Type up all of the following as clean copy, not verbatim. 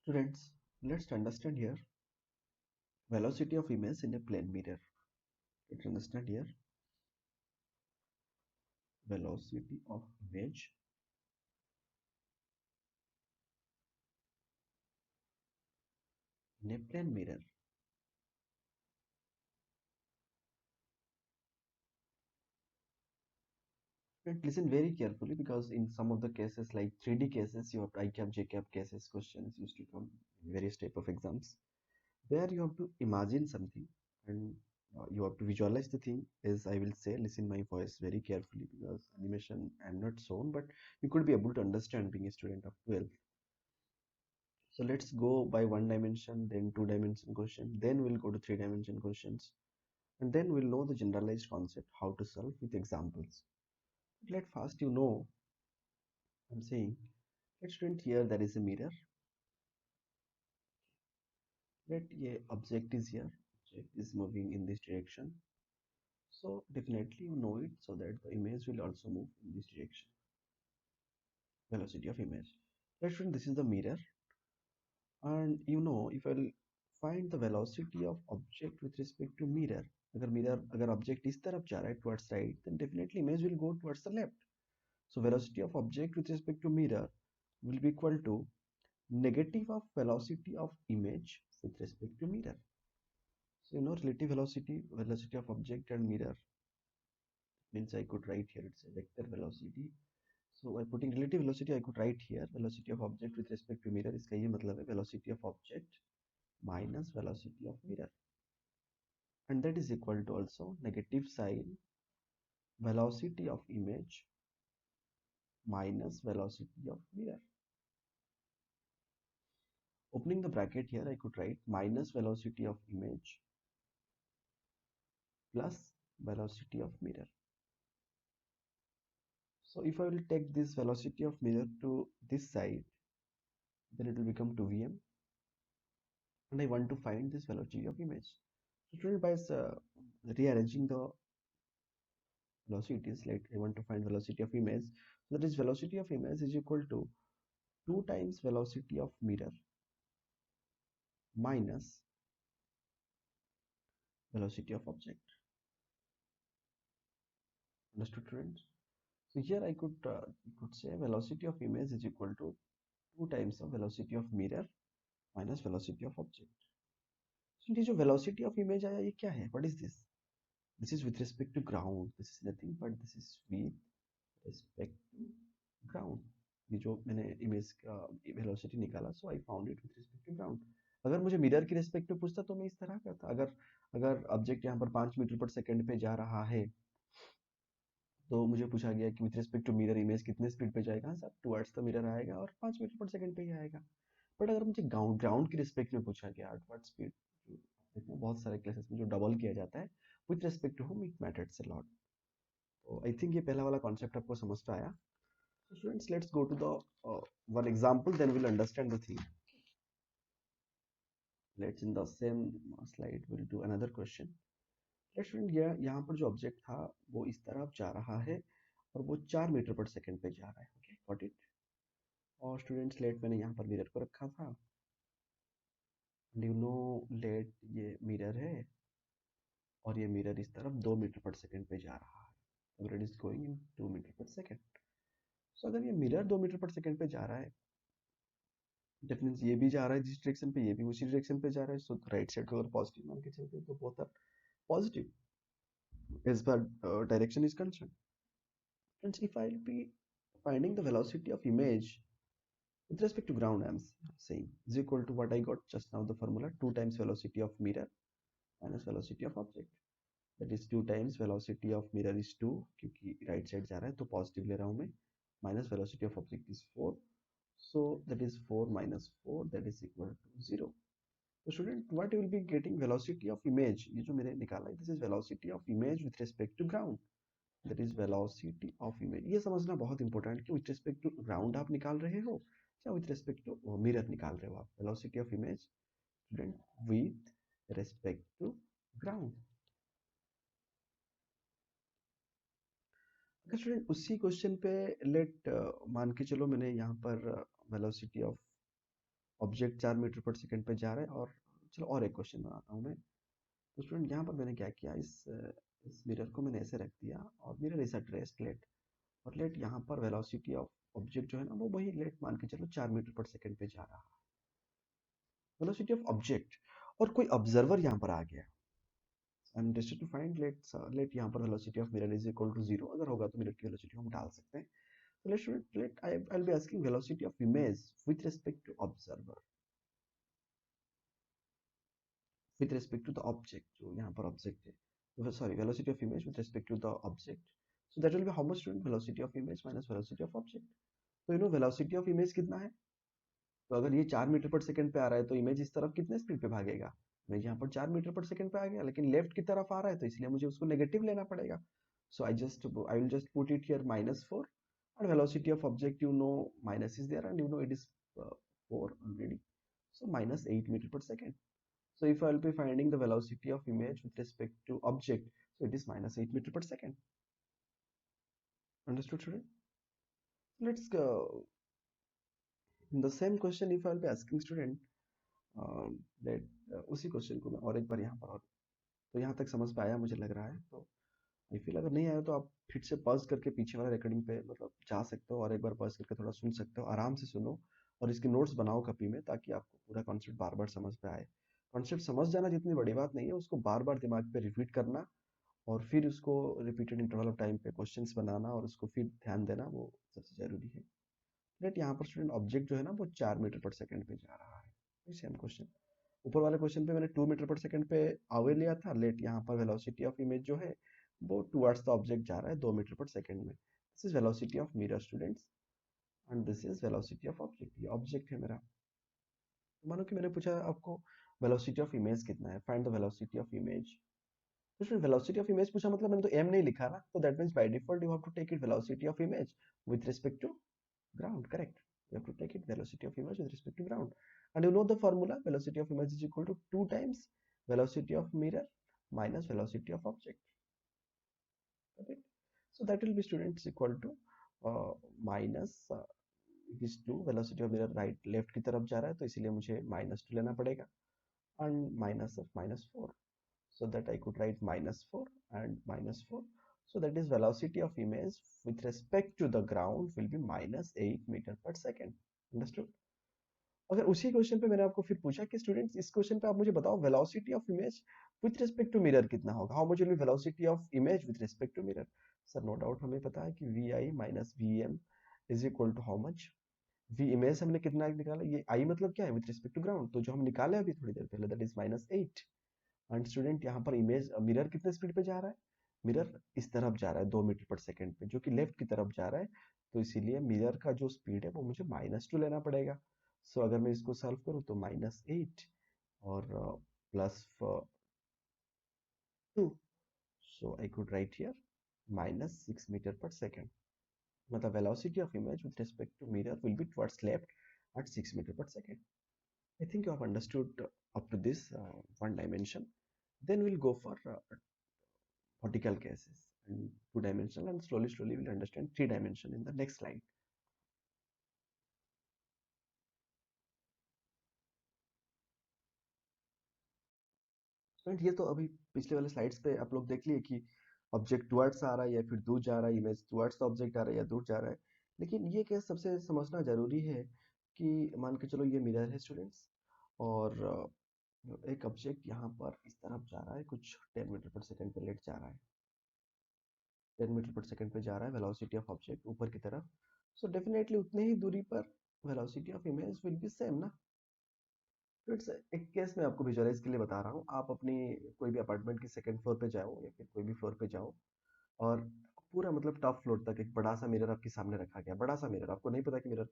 Students, let's understand here velocity of image in a plane mirror. Let's understand here velocity of image in a plane mirror. Student, listen very carefully because in some of the cases like 3D cases, your ICAP, JCAP cases questions used to come in various type of exams. There you have to imagine something and you have to visualize the thing. As I will say, listen my voice very carefully because animation I'm not shown, but you could be able to understand being a student of 12. So let's go by one dimension, then two dimension question, then we'll go to three dimension questions, and then we'll know the generalized concept how to solve with examples. Let first I'm saying, let's student here there is a mirror. Let a object is here, object is moving in this direction. So definitely you know it so that the image will also move in this direction. Velocity of image. Let's student this is the mirror, and if I'll find the velocity of object with respect to mirror, अगर object इस तरफ जा रहा है towards right, then definitely image will go towards the left. So velocity of object with respect to mirror will be equal to negative of velocity of image with respect to mirror. So relative velocity of object and mirror means I could write here it's a vector velocity. So by putting relative velocity I could write here velocity of object with respect to mirror. इसका ये मतलब है velocity of object minus velocity of mirror, and that is equal to also negative sign velocity of image minus velocity of mirror. Opening the bracket here I could write minus velocity of image plus velocity of mirror. So if I will take this velocity of mirror to this side, then it will become 2vm, and I want to find this velocity of image. So by rearranging the velocities, like I want to find velocity of image, so that is velocity of image is equal to 2 times velocity of mirror minus velocity of object. Understood, friends? So here I could say velocity of image is equal to 2 times the velocity of mirror minus velocity of object. So ये जो velocity of image आया ये क्या है? What is this? This is with respect to ground. This is nothing but this is with respect to ground. ये जो मैंने image का वेलोसिटी निकाला, so I found it with respect to ground. अगर मुझे मिरर की रिस्पेक्ट में पूछता तो मैं इस तरह करता. अगर अगर ऑब्जेक्ट यहाँ पर 5 मीटर पर सेकंड पे जा रहा है तो मुझे पूछा गया कि with respect to mirror image कितने स्पीड पे जाएगा, सर टुवर्ड्स द मिरर आएगा और 5 मीटर पर सेकंड पे ही आएगा. बट अगर मुझे ग्राउंड ग्राउंड की रिस्पेक्ट में पूछा गया व्हाट स्पीड, देखना बहुत सारे केसेस में जो डबल किया जाता है with respect to home it matters a lot. तो आई थिंक ये पहला वाला कॉन्सेप्ट आपको समझ में आया. So students, let's go to the one example, then we'll understand the thing. Let's in the same slide we'll do another question. Let's student यहाँ पर जो ऑब्जेक्ट था वो इस तरफ जा रहा है और वो 4 मीटर पर सेकंड पे जा रहा है. Okay got it. और स्टूडेंट्स लेट मैंने यहाँ पर मिरर को रखा था. लेट ये मिरर है और ये मिरर इस तरफ 2 मीटर पर सेकंड पे जा रहा है. अगर it is going in 2 metre पर सेकंड. सो अगर ये मिरर 2 मीटर पर सेकंड पे जा रहा है, दैट मींस ये भी जा रहा है जिस डायरेक्शन पे, ये भी उसी डायरेक्शन पे जा रहा है. सो राइट साइड को अगर पॉजिटिव मान के चलते हैं तो both are positive as far direction is concerned. And if I'll be finding the velocity of image with respect to ground, I'm saying is equal to what I got just now, the formula 2 times velocity of mirror minus velocity of object. That is 2 times velocity of mirror is 2 क्योंकि right side जा रहा है तो positive ले रहा हूँ मैं, minus velocity of object is 4. So that is 4 minus 4, that is equal to 0. So student, what you will be getting velocity of image, ये जो मैंने निकाला है, this is velocity of image with respect to ground. That is velocity of image. ये समझना बहुत important कि with respect to ground आप निकाल रहे हो या with respect to mirror निकाल रहे हो आप. velocity of image student with respect to ground. अगर स्टूडेंट उसी क्वेश्चन पे लेट मान के चलो मैंने यहाँ पर velocity of ऑब्जेक्ट 4 मीटर पर सेकंड पे जा रहा है। और चलो और एक क्वेश्चन बनाता हूँ मैं। तो स्टूडेंट यहाँ पर मैंने क्या किया, इस मिरर को मैंने ऐसे रख दिया और mirror is at rest let, और लेट यहाँ पर वेलोसिटी ऑफ ऑब्जेक्ट जो है ना वो वही लेट मान के चलो 4 मीटर पर सेकंड पे जा रहा है, वेलोसिटी ऑफ ऑब्जेक्ट। और कोई ऑब्जर्वर यहाँ पर आ गया, I am interested to find let यहाँ पर velocity of mirror is equal to 0, अगर होगा तो मिरर की वेलोसिटी हम डाल सकते हैं। तो let I will be asking velocity of image with respect to observer, with respect to the object, जो यहाँ पर ऑब्जेक्ट है, sorry velocity of image with respect to the object, so that will be how much student, velocity of image minus velocity of object। तो you know velocity of image कितना है, तो अगर ये 4 मीटर पर सेकंड पे आ रहा है तो इमेज इस तरफ कितने स्पीड पे भागेगा, इमेज यहाँ पर 4 मीटर पर सेकंड पे आ गया, लेकिन लेफ्ट की तरफ आ रहा है तो इसलिए मुझे उसको नेगेटिव लेना पड़ेगा। So I will just put it here -4, and velocity of object, you know, minus is there and you know it is 4 already, so -8 meter per second। So if I'll be finding the velocity of image with respect to object, so it is -8 meter per second। Understood, student? Let's go. In the same question, if I'll be asking student, that उसी question को मैं और एक बार यहाँ पर, और तो यहाँ तक समझ में आया मुझे लग रहा है। तो आई फील अगर नहीं आया तो आप फिर से पॉज करके पीछे वाला रिकॉर्डिंग पे मतलब जा सकते हो और एक बार पॉज करके थोड़ा सुन सकते हो, आराम से सुनो और इसके नोट्स बनाओ कॉपी में, ताकि आपको पूरा कॉन्सेप्ट बार बार समझ में आए। कॉन्सेप्ट समझ जाना जितनी बड़ी बात नहीं है, उसको बार बार दिमाग पे रिपीट करना और फिर उसको रिपीटेड इंटरवल ऑफ टाइम पे क्वेश्चंस बनाना और उसको फिर ध्यान देना, वो सबसे जरूरी है। लेट यहाँ पर स्टूडेंट ऑब्जेक्ट जो है ना वो 4 मीटर पर सेकंड पे जा रहा है, सेम क्वेश्चन। ऊपर वाले क्वेश्चन पे मैंने 2 मीटर पर सेकंड पे आवे लिया था, लेट यहाँ पर वेलोसिटी ऑफ इमेज जो है वो टुवर्ड्स द ऑब्जेक्ट जा रहा है 2 मीटर पर सेकंड में। This is velocity of mirror students, and this is velocity of object. ये ऑब्जेक्ट है मेरा। मानो कि मैंने पूछा आपको वेलोसिटी ऑफ इमेज कितना है, find the velocity of image. तो फिर वेलोसिटी ऑफ इमेज पूछा मतलब मैंने तो m नहीं लिखा ना, तो that means by default you have to take it velocity of image with respect to ground, correct? You have to take it velocity of image with respect to ground, and you know the formula, velocity of image is equal to 2 times velocity of mirror minus velocity of object, okay? So that will be students equal to minus it is 2, velocity of mirror right left की तरफ जा रहा है तो इसीलिए मुझे -2 लेना पड़ेगा, and minus of -4, so that I could write -4 and -4, so that is velocity of image with respect to the ground will be -8 meter per second। Understood? अगर उसी क्वेश्चन पे मैंने आपको फिर पूछा कि स्टूडेंट्स इस क्वेश्चन पे आप मुझे बताओ velocity of image with respect to mirror कितना होगा, how much will be velocity of image with respect to mirror. Sir no doubt हमें पता है कि v i minus v m is equal to how much, v image हमने कितना निकाला, ये आई मतलब क्या है विथ रिस्पेक्ट टू ग्राउंड, तो जो हम निकाले अभी थोड़ी देर पहले दैट इज -8। एंड स्टूडेंट यहाँ पर इमेज मिरर कितने स्पीड पे जा रहा है, मिरर इस तरफ जा रहा है 2 मीटर पर सेकंड पे, जो कि लेफ्ट की तरफ जा रहा है, तो इसीलिए मिरर का जो स्पीड है वो मुझे -2 लेना पड़ेगा। सो अगर मैं इसको सॉल्व करूँ तो -8 और +2, so I could write here -6 metre पर सेकंड, मतलब velocity of image with respect to mirror will be towards left at 6 meter per second। I think you have understood up to this one dimension। Then we'll go for vertical cases and two dimensional, and slowly we'll understand three dimension in the next slide। Student ये तो अभी पिछले वाले slides पे आप लोग देख लिए कि ऑब्जेक्ट टुवर्ड्स आ रहा है या फिर दूर जा रहा है, इमेज टुवर्ड्स द ऑब्जेक्ट आ रहा है या दूर जा रहा है। लेकिन ये केस सबसे समझना जरूरी है कि मान के चलो ये मिरर है स्टूडेंट्स, और एक ऑब्जेक्ट यहाँ पर इस तरफ जा रहा है, कुछ 10 मीटर पर सेकंड पे लेट जा रहा है, 10 मीटर पर सेकंड पे जा रहा है वेलोसिटी ऑफ ऑब्जेक्ट ऊपर की तरफ। सो डेफिनेटली उतने ही दूरी पर velocity of image will be same ना। तो इट्स एक केस मैं आपको विजुअलाइज के लिए बता रहा हूँ, आप अपनी कोई भी अपार्टमेंट की सेकंड फ्लोर पे जाओ या फिर कोई भी फ्लोर पे जाओ, और पूरा मतलब टॉप फ्लोर तक एक बड़ा सा मिरर आपके सामने रखा गया, बड़ा सा मिरर, आपको नहीं पता कि मिरर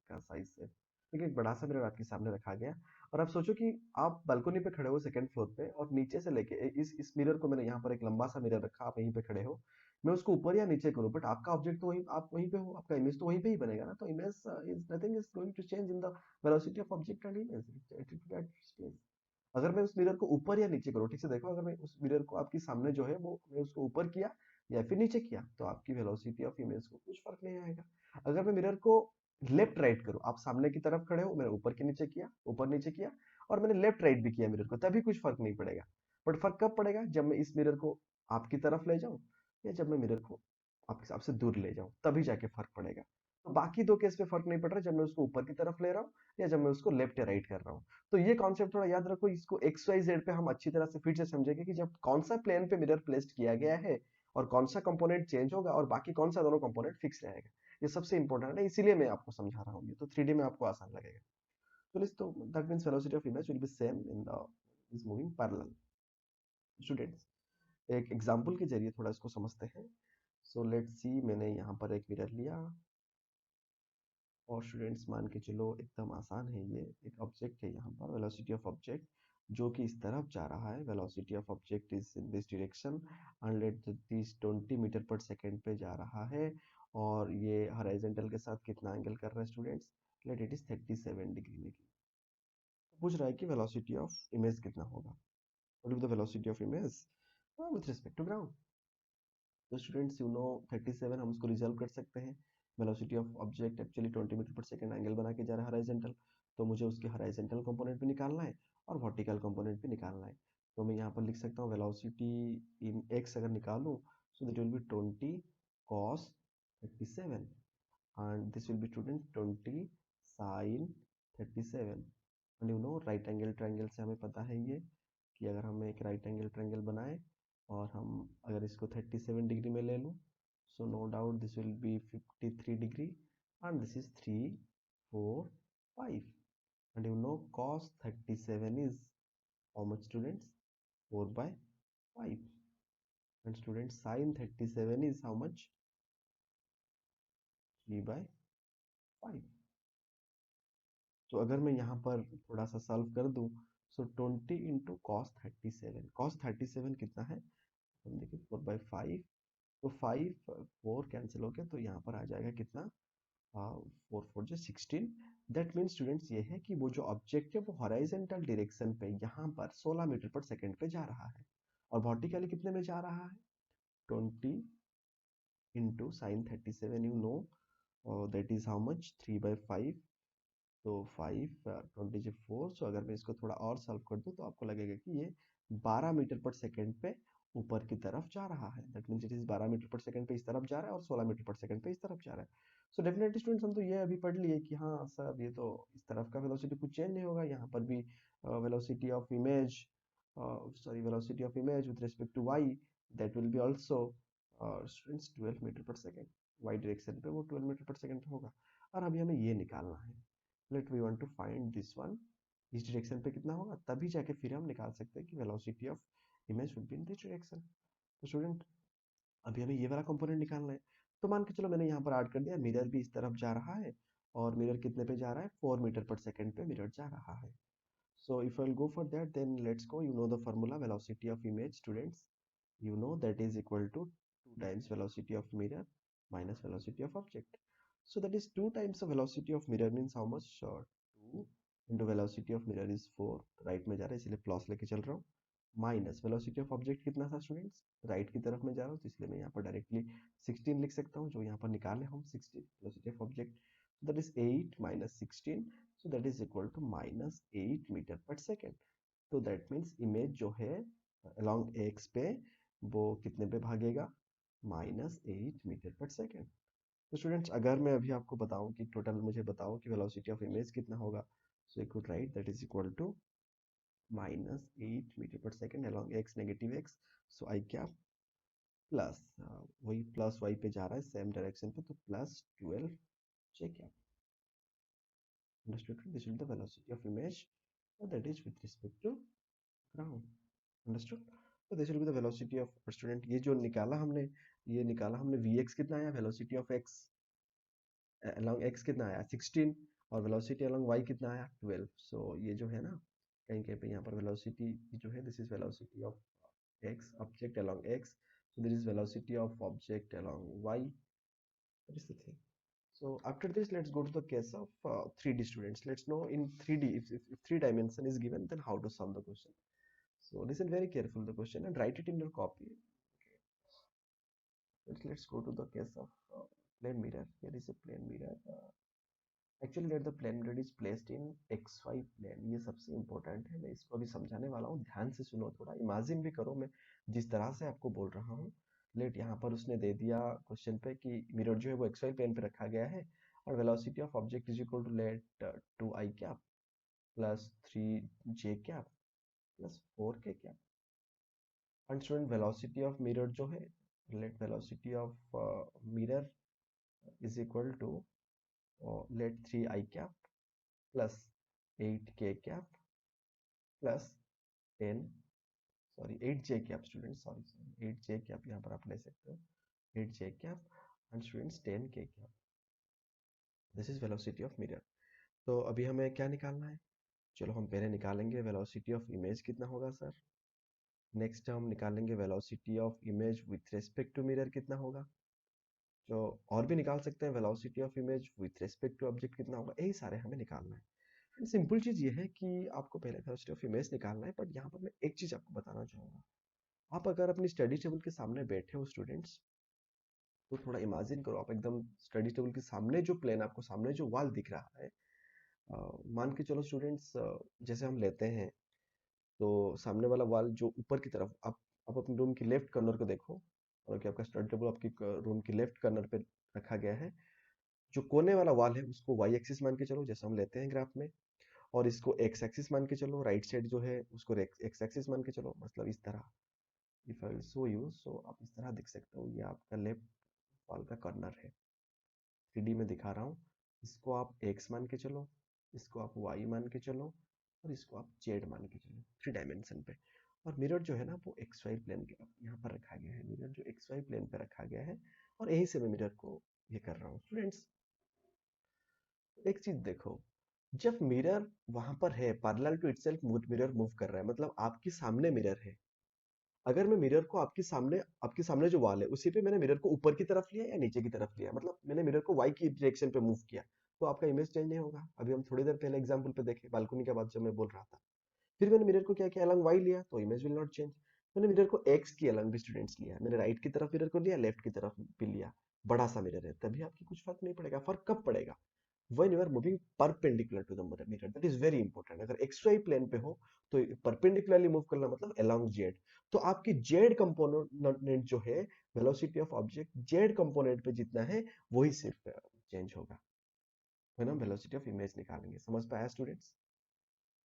का साइज है, ठीक है, एक बड़ा सा मिरर आपके सामने रखा गया, और आप सोचो कि आप बालकनी पे खड़े हो सेकंड फ्लोर पे, और नीचे से लेके इस मिरर को मैंने यहाँ पर एक लंबा सा मिरर रखा, आप यहीं पे खड़े हो, मैं उसको ऊपर या नीचे करूँ, बट आपका ऑब्जेक्ट तो वहीं, आप वहीं पे हो, आपका इमेज तो वहीं पे ही बनेगा ना, तो image is nothing is going to change in the velocity of object and image, it will be. अगर मैं उस मिरर को ऊपर या नीचे करूँ, ठीक से देखो, अगर मैं उस मिरर को आपके सामने जो है वो मैं उसको ऊपर किया या फिर नीचे किया, तो आपकी वेलोसिटी ऑफ इमेज को कुछ फर्क नहीं आएगा। अगर मैं मिरर को लेफ्ट राइट करो, आप सामने की तरफ खड़े हो, मैंने ऊपर के नीचे किया, ऊपर नीचे किया, और मैंने लेफ्ट राइट भी किया मिरर को, तभी कुछ फर्क नहीं पड़ेगा। बट फर्क कब पड़ेगा, जब मैं इस मिरर को आपकी तरफ ले जाऊं, या जब मैं मिरर को आपके आपसे दूर ले जाऊं, तभी जाके फर्क पड़ेगा। तो बाकी दो केस में फर्क नहीं पड़ रहा, जब मैं उसको ऊपर की तरफ ले रहा हूँ या जब मैं उसको लेफ्ट या राइट कर रहा हूँ। तो ये कॉन्सेप्ट थोड़ा याद रखो, इसको एक्स वाई जेड पे हम अच्छी तरह से फिर से समझेंगे कि जब कौन सा प्लेन पे मिरर प्लेस्ड किया गया है और कौन सा कंपोनेंट चेंज होगा और बाकी कौन सा दोनों कंपोनेंट फिक्स रहेगा। ये सबसे इंपॉर्टेंट है, इसीलिए मैं आपको समझा रहा हूँ, ये तो 3D में आपको आसान लगेगा। तो लिस्ट, तो that means velocity of image will be same in the is moving parallel. Students एक एग्जांपल के जरिए थोड़ा इसको समझते हैं। सो लेट्स सी, मैंने यहाँ पर एक मिरर लिया और स्टूडेंट्स मान के चलो एकदम आसान है, ये एक ऑब्जेक्ट है यहाँ पर, वेलोसिटी ऑफ ऑब्जेक्ट जो कि इस तरफ जा रहा है, velocity of object is in this direction and let this 20 metre पर सेकंड पे जा रहा है, और ये हॉरिजॉन्टल के साथ कितना एंगल कर रहा है students, let it is 37 degree में। पूछ रहा है कि वेलोसिटी ऑफ इमेज कितना होगा, what is the velocity of image with respect to ground. तो स्टूडेंट्स यू नो 37 हम उसको रिजॉल्व कर सकते हैं, velocity of object actually 20 metre पर सेकंड एंगल बना के जा रहा है हॉरिजॉन्टल, तो मुझे उसके हॉरिजॉन्टल कंपोनेंट भी निकालना है और वर्टिकल कंपोनेंट भी निकालना है। तो मैं यहाँ पर लिख सकता हूँ वेलोसिटी इन एक्स अगर निकालूं, so that will B 20 cos 37 and this will be student 20 sin 37। And you no right angle triangle से हमें पता है ये कि अगर हम एक राइट एंगल ट्रायंगल बनाए और हम अगर इसको 37 डिग्री में ले लूँ, so no doubt this will be 53 degree and this is 3 4 5 and you know cos 37 is how much students, 4 by 5 and students sin 37 is how much, 3 by 5। तो अगर मैं यहाँ पर थोड़ा सा सॉल्व कर दूं, सो 20 इंटू कॉस 37 कितना है, हम देखिए 4/5, तो 5 4 कैंसिल हो गया, तो यहाँ पर आ जाएगा कितना, 4 4 जो 16। दैट मीन स्टूडेंट्स ये है कि वो जो ऑब्जेक्ट है वो हॉराइजेंटल डायरेक्शन पे यहाँ पर 16 मीटर पर सेकंड पे जा रहा है, और वर्टिकली कितने में जा रहा है, 20 into sine 37 you know that is how much, 3/5। तो 5 20 से 4, सो अगर मैं इसको थोड़ा और सॉल्व कर दूं तो आपको लगेगा कि ये 12 मीटर पर सेकंड पे ऊपर की तरफ जा रहा है, that means it is 12 metre पर सेकंड पे इस तरफ जा रहा है और 16 मीटर पर सेकंड पे इस तरफ जा रहा है। सो डेफिनेटली स्टूडेंट्स हम तो ये अभी पढ़ लिए कि हाँ सर ये तो इस तरफ का वेलोसिटी कुछ चेंज नहीं होगा, यहाँ पर भी velocity of image, sorry velocity of image with respect to y, that will be also students 12 metre पर सेकंड, वाई डायरेक्शन पे वो 12 मीटर पर सेकंड पे होगा। और अभी हमें ये निकालना है, let we want to find this one, इस डायरेक्शन पे कितना होगा, तभी जाके फिर हम निकाल सकते हैं कि velocity of image will be in this direction. तो स्टूडेंट अभी हमें ये वाला कंपोनेंट निकालना है, तो मान के चलो मैंने यहाँ पर ऐड कर दिया, मिरर भी इस तरफ जा रहा है और मिरर कितने पे जा रहा है, 4 मीटर पर सेकंड पे मिरर जा रहा है। So if I'll go for that, then let's go. You know the formula, velocity of image, students. You know that is equal to 2 times velocity of mirror minus velocity of object. So that is 2 times the velocity of mirror means how much? 2 into velocity of mirror is 4. Right में जा रहा है इसलिए plus लेके चल रहा हूँ, minus velocity of object कितना था स्टूडेंट्स, राइट की तरफ में जा रहा हूँ तो इसलिए मैं यहाँ पर डायरेक्टली 16 लिख सकता हूँ, जो यहाँ पर निकाले हम 16 velocity of object, that is 8 minus 16, so that is equal to minus 8 metre पर सेकेंड। तो दैट मीन्स इमेज जो है along एक्स पे वो कितने पे भागेगा, -8 मीटर पर सेकेंड। तो स्टूडेंट्स अगर मैं अभी आपको बताऊं कि टोटल मुझे बताओ कि वेलोसिटी ऑफ इमेज कितना होगा, so you could write that is equal to -8 metre पर second along X negative X, so I क्या प्लस, वही प्लस वाई पे जा रहा है सेम डायरेक्शन पे, तो +12 जे क्या। Understood? This will be the velocity of image, that is with respect to ground. Understood? So this will be the velocity of student, ये जो निकाला हमने, ये निकाला हमने vx कितना आया, velocity of x along x कितना आया 16, और velocity along y कितना आया 12। so ये जो है ना कहीं कहीं पे यहाँ पर velocity जो है, this is velocity of x object along x, so this is velocity of object along y, that is the thing. So after this, let's go to the case of 3D students. Let's know in 3D, if 3 dimension is given, then how to solve the question. So listen very careful the question and write it in your copy. Let's go to the case of plane mirror. Here is a plane mirror. Actually let the plane mirror is placed in x Y plane, ये सबसे important है। मैं इसको अभी समझाने वाला हूँ, ध्यान से सुनो, थोड़ा इमेजिन भी करो मैं जिस तरह से आपको बोल रहा हूँ। लेट यहाँ पर उसने दे दिया क्वेश्चन पे कि मिरर जो है वो एक्स वाई प्लेन पे रखा गया है और velocity of object is equal to let 2i cap plus 3j cap plus 4k cap. And student velocity of mirror जो है, let velocity of mirror is equal to let 3i cap plus 8k cap plus 10, sorry 8j cap student, sorry 8j cap यहाँ पर आप ले सकते हो, 8j cap and students 10k cap. This is velocity of mirror. तो अभी हमें क्या निकालना है? चलो हम पहले निकालेंगे वेलोसिटी ऑफ इमेज कितना होगा सर। नेक्स्ट हम निकालेंगे velocity of image with respect to mirror कितना होगा। तो और भी निकाल सकते हैं, velocity of image with respect to object कितना होगा, यही सारे हमें निकालना है। सिंपल चीज ये है कि आपको पहले वेलोसिटी ऑफ इमेज निकालना है, बट यहाँ पर मैं एक चीज आपको बताना चाहूंगा। आप अगर अपनी स्टडी टेबल के सामने बैठे हो स्टूडेंट्स, तो थोड़ा इमेजिन करो, आप एकदम स्टडी टेबल के सामने जो प्लेन, आपको सामने जो वॉल दिख रहा है, मान के चलो स्टूडेंट्स, जैसे हम लेते हैं तो सामने वाला वॉल जो ऊपर की तरफ, आप अपने रूम की लेफ्ट कॉर्नर को देखो, और कि आपका स्टडी टेबल आपकी रूम की लेफ्ट कॉर्नर पे रखा गया है। जो कोने वाला वॉल है उसको वाई एक्सिस मान के चलो, जैसे हम लेते हैं ग्राफ में, और इसको एक्स एक्सिस मान के चलो, राइट साइड जो है उसको एक्स एक्सिस मान के चलो, मतलब इस तरह। If I will show you, so आप इस तरह देख सकते हो, ये आपका लेफ्ट वॉल का कॉर्नर है, 3D में दिखा रहा हूँ। इसको आप x मान के चलो, इसको आप y मान के चलो, और इसको आप z मान के चलो, 3 डायमेंशन पे। और मिरर जो है ना वो एक्स वाई प्लेन के यहाँ पर रखा गया है, मिरर जो एक्स वाई प्लेन पे रखा गया है, और यहीं से मैं मिरर को ये कर रहा हूँ स्टूडेंट्स। एक चीज देखो, जब मिरर वहां पर है parallel to itself, mirror move कर रहा है, मतलब आपके सामने मिरर है। अगर मैं मिरर को आपके सामने जो वॉल है उसी पे मैंने मिरर को ऊपर की तरफ लिया या नीचे की तरफ लिया, मतलब मैंने मिरर को वाई की डायरेक्शन पे मूव किया, तो आपका इमेज चेंज नहीं होगा। अभी हम थोड़ी देर पहले एग्जांपल पे देखे बालकनी के बाद जब मैं बोल रहा था, फिर मैंने मिरर को क्या किया, अलग वाई लिया, तो इमेज विल नॉट चेंज। मैंने मिरर को एक्स की अलग भी स्टूडेंट्स लिया, मैंने राइट की तरफ मिरर को लिया, लेफ्ट की तरफ भी लिया, बड़ा सा मिरर है, तभी आपकी कुछ फर्क नहीं पड़ेगा। फर्क कब पड़ेगा? when you are moving perpendicular to the mirror, that is very important। अगर xy प्लेन पे हो तो perpendicularly मूव करना मतलब along z। तो आपकी z कंपोनेंट जो है, velocity of object z component पे जितना है वही सिर्फ चेंज होगा, है ना। वेलोसिटी ऑफ इमेज निकालेंगे, समझ पाया स्टूडेंट्स?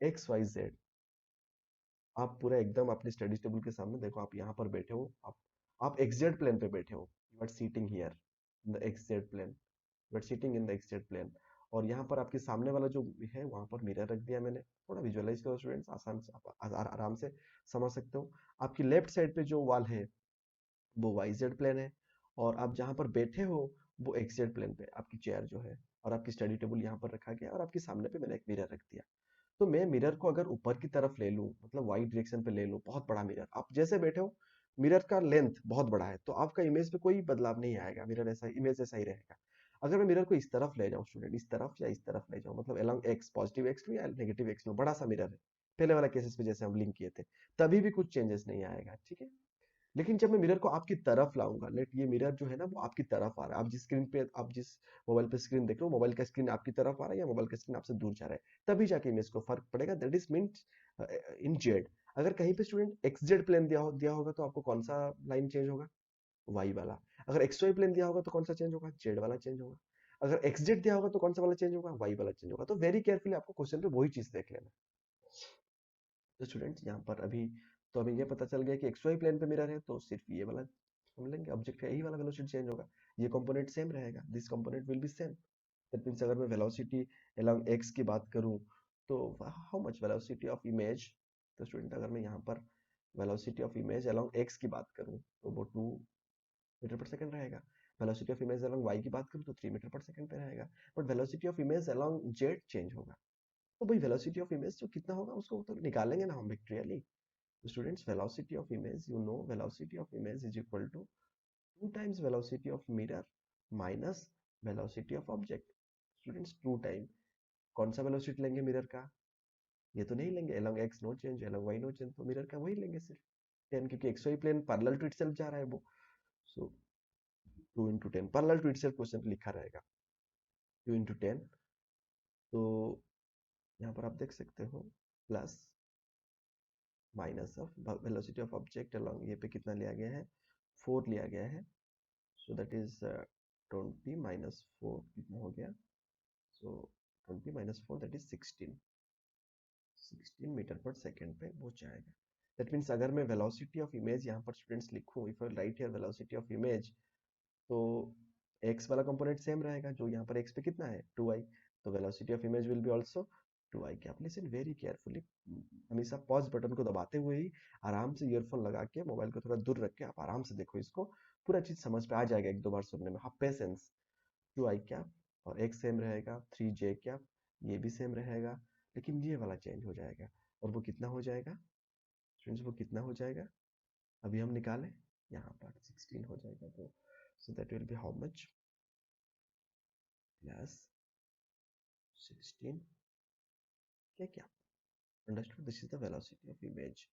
एक्स वाई जेड, आप पूरा एकदम अपने स्टडी टेबल के सामने देखो, आप यहाँ पर बैठे हो, आप एक्सजेड प्लेन पे बैठे हो, you are sitting here in the x z plane, you are sitting in the x z plane. और यहाँ पर आपके सामने वाला जो है वहां पर मिरर रख दिया मैंने। थोड़ा विजुअलाइज करो स्टूडेंट्स, आसान से आप आराम से समझ सकते हो। आपकी लेफ्ट साइड पे जो वॉल है वो वाई जेड प्लेन है, और आप जहाँ पर बैठे हो वो एक्स जेड प्लेन पे आपकी चेयर जो है, और आपकी स्टडी टेबल यहाँ पर रखा गया, और आपके सामने पे मैंने एक मिरर रख दिया। तो मैं मिरर को अगर ऊपर की तरफ ले लूं, मतलब वाई डायरेक्शन पे ले लूं, बहुत बड़ा मिरर, आप जैसे बैठे हो मिरर का लेंथ बहुत बड़ा है, तो आपका इमेज पे कोई बदलाव नहीं आएगा, मिरर ऐसा इमेज ऐसा ही रहेगा। अगर मैं मिरर को इस तरफ ले जाऊं स्टूडेंट, इस तरफ या इस तरफ ले जाऊं, मतलब अलोंग एक्स, पॉजिटिव एक्स या नेगेटिव एक्स में, बड़ा सा मिरर है, पहले वाला केसेस में जैसे हम लिंक किए थे, तभी भी कुछ चेंजेस नहीं आएगा, ठीक है। लेकिन जब मैं मिरर को आपकी तरफ लाऊंगा, लेट ये मिरर जो है ना वो आपकी तरफ आ रहा है, आप जिस स्क्रीन पे, आप जिस मोबाइल पे स्क्रीन देख रहे हो, मोबाइल का स्क्रीन आपकी तरफ आ रहा है या मोबाइल का स्क्रीन आपसे दूर जा रहा है, तभी जाके इमेज को फर्क पड़ेगा। That is means in Z. अगर कहीं पे स्टूडेंट एक्स जेड प्लेन दिया होगा तो आपको कौन सा लाइन चेंज होगा? वाई वाला। अगर एक्स वाई प्लेन दिया होगा तो कौन सा चेंज होगा? जेड वाला चेंज होगा। अगर एक्स जेड दिया होगा तो कौन सा वाला चेंज होगा? वाई वाला चेंज होगा। तो वेरी केयरफुली आपको क्वेश्चन पे वही चीज देख लेना। तो स्टूडेंट्स यहाँ पर अभी, तो अभी ये पता चल गया कि एक्स वाई प्लेन पे मिरर है, तो सिर्फ ये वाला हम लेंगे ऑब्जेक्ट का, यही वाला वेलोसिटी चेंज होगा, ये कंपोनेंट सेम रहेगा, this component will be same. That means अगर मैं वेलोसिटी अलोंग एक्स की बात करूं, तो how much velocity of image, तो स्टूडेंट अगर मैं यहाँ पर velocity of image along x की बात करूं तो वो 2 मीटर पर सेकंड रहेगा। Velocity of image along y की बात करूं तो 3 मीटर पर सेकंड पे रहेगा। But velocity of image along Z change होगा। तो भाई वेलोसिटी ऑफ इमेज जो कितना होगा उसको तो निकालेंगे ना हम विक्ट्रियली। Students, velocity of image, you know, velocity of image is equal to 2 times velocity of mirror minus velocity of object। Students, 2 time, कौन सा वेलोसिटी लेंगे मिरर का? ये तो नहीं लेंगे along x no change, along y no change, तो mirror का वही लेंगे सिर्फ 10, क्योंकि xy plane parallel to itself जा रहा है वो। So 2 into 10 parallel to itself question पे लिखा रहेगा, 2 into 10 तो यहाँ पर आप देख सकते हो plus minus of velocity of object along, ये पे कितना लिया गया है, 4 लिया गया है। सो दैट इज 20 माइनस 4 कितना हो गया, सो 20 माइनस 4 दैट इज 16 मीटर पर सेकेंड पे वो जाएगा। दैट मीन्स अगर मैं वेलोसिटी ऑफ इमेज यहाँ पर स्टूडेंट्स लिखूं, if I right here velocity of image, तो x वाला कंपोनेंट सेम रहेगा, जो यहाँ पर x पे कितना है 2i, तो velocity of image will be also 2i cap. Listen very carefully, हमेशा पॉज बटन को दबाते हुए ही आराम से ईयरफोन लगा के मोबाइल को थोड़ा दूर रख के आप आराम से देखो, इसको पूरा चीज समझ पे आ जाएगा एक दो बार सुनने में। हाँ पेशेंस, 2i कैप और x सेम रहेगा, 3j कैप ये भी सेम रहेगा, लेकिन ये वाला चेंज हो जाएगा, और वो कितना हो जाएगा स्टूडेंट्स, वो कितना हो जाएगा, अभी हम निकालें, यहाँ पर 16 हो जाएगा, तो so that will be how much, plus 16 क्या understood, this is the velocity of image.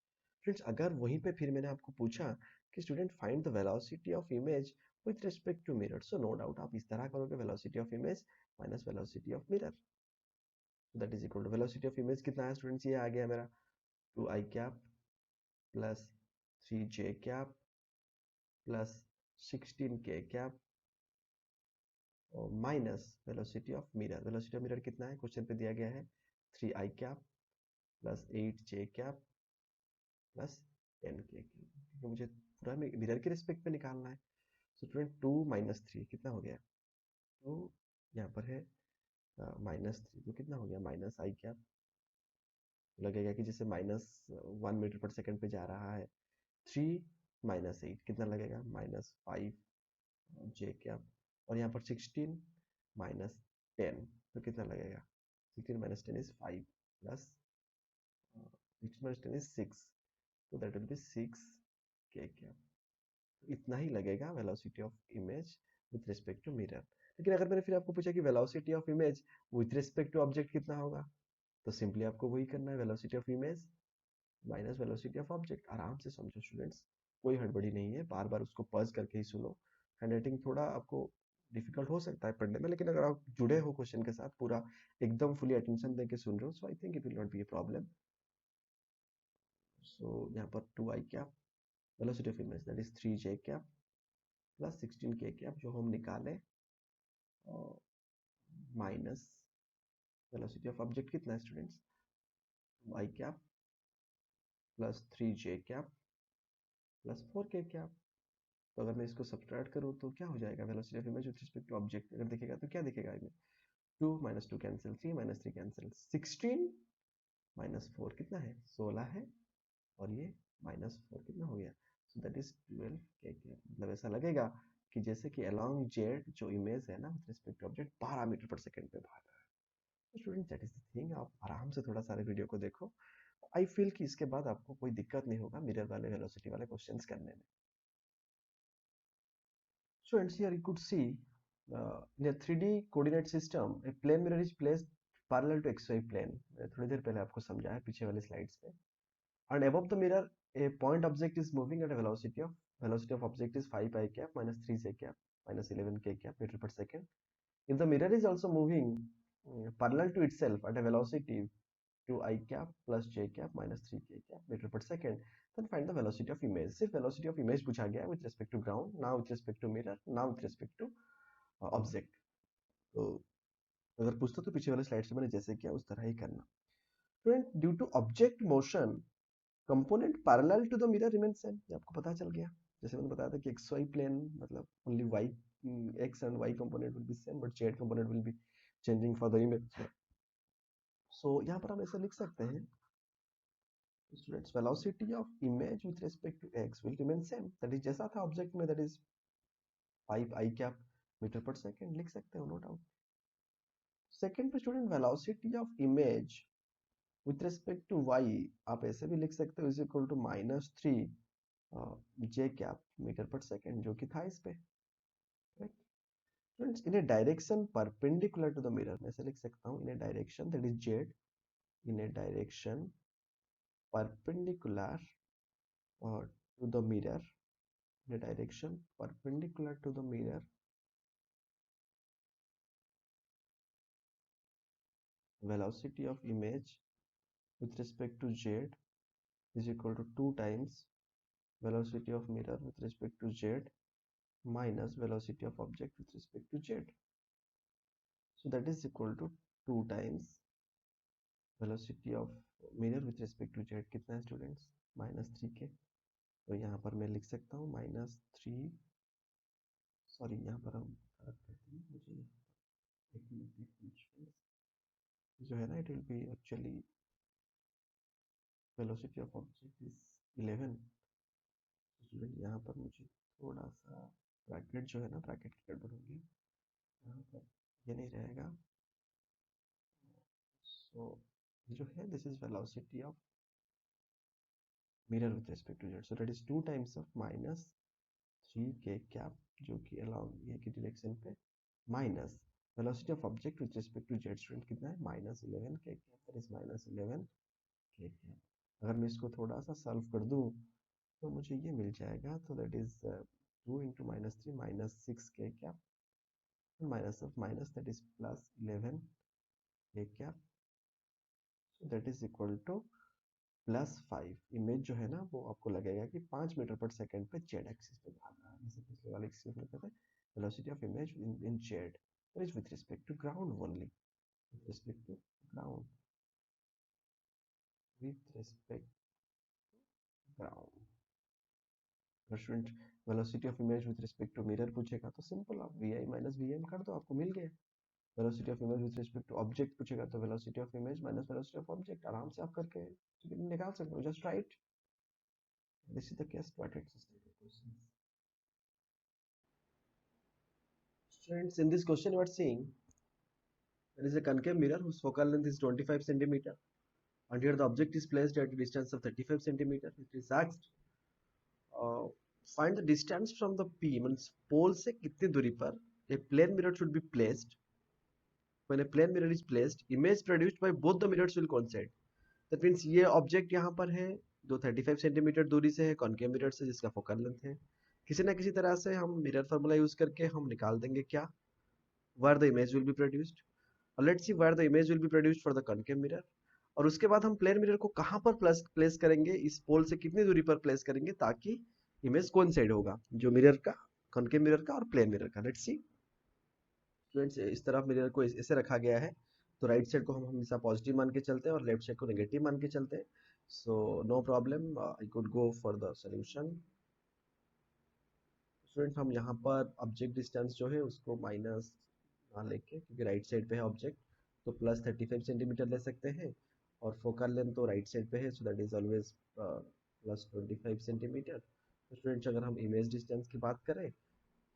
Friends अगर वहीं पे फिर मैंने आपको पूछा कि student find the velocity of image with respect to mirror, so no doubt आप इस तरह करोगे, velocity of image minus velocity of mirror, that is equal to velocity of image कितना है स्टूडेंट्स, ये आ गया मेरा 2i cap plus 3j cap plus 16k cap और minus velocity of mirror, velocity of mirror कितना है क्वेश्चन पे दिया गया है 3i cap plus 8j cap plus 10k, क्योंकि मुझे पूरा मिरर के रिस्पेक्ट पे निकालना है। सो स्टूडेंट 2 माइनस 3 कितना हो गया, तो यहाँ पर है माइनस 3, तो कितना हो गया माइनस आई कैप, लगेगा कि जैसे माइनस 1 मीटर पर सेकंड पे जा रहा है। 3 माइनस 8 कितना लगेगा, माइनस 5 जे कैप, और यहाँ पर 16 माइनस 10 तो कितना लगेगा, 16 minus 10 is 5 plus 16 minus 10 is 6, तो दैट विल बी 6 के कैप, इतना ही लगेगा velocity of image with respect to mirror. लेकिन अगर मैंने फिर आपको पूछा कि velocity of image with respect to object कितना होगा, तो सिंपली आपको वही करना है, velocity of image minus velocity of object. आराम से समझो स्टूडेंट्स, कोई हड़बड़ी नहीं है, बार बार उसको पॉज करके ही सुनो। हैंडराइटिंग थोड़ा आपको डिफिकल्ट हो सकता है पढ़ने में, लेकिन अगर आप जुड़े हो क्वेश्चन के साथ, पूरा एकदम फुली अटेंशन देके सुन रहे हो, so I think it will not be a problem. So यहाँ पर 2i cap velocity of image that is 3j cap plus 16k cap जो हम निकाले, माइनस वेलोसिटी ऑफ ऑब्जेक्ट कितना है students, y cap plus 3j cap plus 4k cap. तो अगर मैं इसको सब्ट्रैक्ट करूँ तो क्या हो जाएगा, velocity of image with respect to object अगर देखेगा तो क्या दिखेगा इनमें, 2 minus 2 cancel, 3 minus 3 cancel, 16 minus 4 कितना है 16 है, और ये माइनस 4 कितना हो गया, सो दैट इज 12 के कैप। मतलब ऐसा लगेगा कि जैसे कि अलोंग जेड जो इमेज है ना with respect to object 12 metre पर सेकंड पे भाग रहा है। Student that is the thing, आप आराम से थोड़ा सारे वीडियो को देखो, आई फील कि इसके बाद आपको कोई दिक्कत नहीं होगा मिरर वाले वेलोसिटी वाले क्वेश्चंस करने में। Students, here you could see in a 3D coordinate system, a plane mirror is placed parallel to xy plane. थोड़ी देर पहले आपको समझाया पीछे वाले स्लाइड्स पे। And above the mirror, a point object is moving at a velocity of object is 5 I cap minus 3 j cap minus 11 k cap meter per second. If the mirror is also moving parallel to itself at a velocity 2 I cap plus j cap minus 3 k cap meter per second, then find the velocity of image. सिर्फ velocity of image पूछा गया है with respect to ground, now with respect to mirror, now with respect to object. तो अगर पूछता तो पीछे वाले स्लाइड से मैंने जैसे किया उस तरह ही करना। Friend due to object motion component parallel to the mirror remain same, ये आपको पता चल गया। जैसे मैंने बताया था कि एक्स वाई प्लेन मतलब only Y X and Y component will be same but Z component will be changing for the image. So यहाँ पर हम ऐसे लिख सकते हैं students, velocity of image with respect to X will remain same, that is जैसा था object में, that is 5 I cap metre पर सेकंड, लिख सकते हो नो डाउट। सेकंड पे student velocity of image with respect to Y आप ऐसे भी लिख सकते हो is equal to minus 3 J cap metre पर सेकेंड, जो कि था इस पे। Friends in a direction perpendicular to the mirror, मैं ऐसे लिख सकता हूँ in a direction that is Z, in a direction perpendicular to the mirror, in a direction perpendicular to the mirror velocity of image with respect to z is equal to 2 times velocity of mirror with respect to z minus velocity of object with respect to z. So that is equal to 2 times velocity of mirror with respect to z. कितना है students? -3k. तो यहाँ पर मैं लिख सकता हूँ -3, sorry यहाँ पर हम गलत करते हैं, मुझे एक मिनट जो है ना, it will B actually velocity of object is 11. Student यहाँ पर मुझे थोड़ा सा ब्रैकेट जो है ना, ब्रैकेट की गड़बड़ होगी, यहाँ पर ये नहीं रहेगा. सो जो है this is velocity of mirror with respect to z. So that is 2 times of -3k cap जो कि अलाउंग ये की डायरेक्शन पे minus velocity of object with respect to z. Student कितना है? -11 k cap. That is -11 k cap. अगर मैं इसको थोड़ा सा सॉल्व कर दूं तो मुझे ये मिल जाएगा. तो that is 2 into -3 -6k cap minus of minus, that is plus 11 k cap. so that is equal to +5. Image जो है ना वो आपको लगेगा कि 5 मीटर पर सेकंड पे जेड एक्सिस पे भाग रहा है. जैसे पिछले वाले एक्सिस में कहते हैं velocity of image in z that is with respect to ground only. With respect to ground, with respect ground. Student velocity of image with respect to mirror पूछेगा तो सिंपल आप vi माइनस vm कर दो, आपको मिल गया. Velocity of image with respect to object पूछेगा तो velocity of image minus velocity of object. आराम से आप करके निकाल सकते हो. Just right. This is the case quadratic system के questions. Students, in this question you are seeing there is a concave mirror whose focal length is 25 centimeter and here the object is placed at a distance of 35 centimeter. It is asked uh, find the distance from the P, means pole से कितनी दूरी पर a plane mirror should be placed. When a plane mirror is placed, image produced by both the mirrors will coincide. That means ये object यहाँ पर है जो 35 centimetre दूरी से है कॉनकेव मिरर से, जिसका फोकल लेंथ है. किसी ना किसी तरह से हम मिरर फार्मूला यूज करके हम निकाल देंगे क्या, where the image will be produced. Let's see where the image will be produced for the concave mirror. और उसके बाद हम प्लेन मिरर को कहाँ पर प्लेस करेंगे, इस पोल से कितनी दूरी पर प्लेस करेंगे ताकि इमेज कोइंसाइड होगा जो मिरर का, कॉनकेव मिरर का और प्लेन मिरर का. Let's see. स्टूडेंट्स, इस तरफ मिरर को ऐसे रखा गया है तो राइट साइड को हम हमेशा पॉजिटिव मान के चलते हैं और लेफ्ट साइड को नेगेटिव मान के चलते हैं. So no problem, I could go for the solution. Student, हम यहाँ पर ऑब्जेक्ट डिस्टेंस जो है उसको माइनस ना लेके, क्योंकि राइट साइड पे है ऑब्जेक्ट, तो +35 सेंटीमीटर ले सकते हैं और फोकल लेंथ तो राइट साइड पे है, so that is always +25 centimetre. तो स्टूडेंट्स, अगर हम इमेज डिस्टेंस की बात करें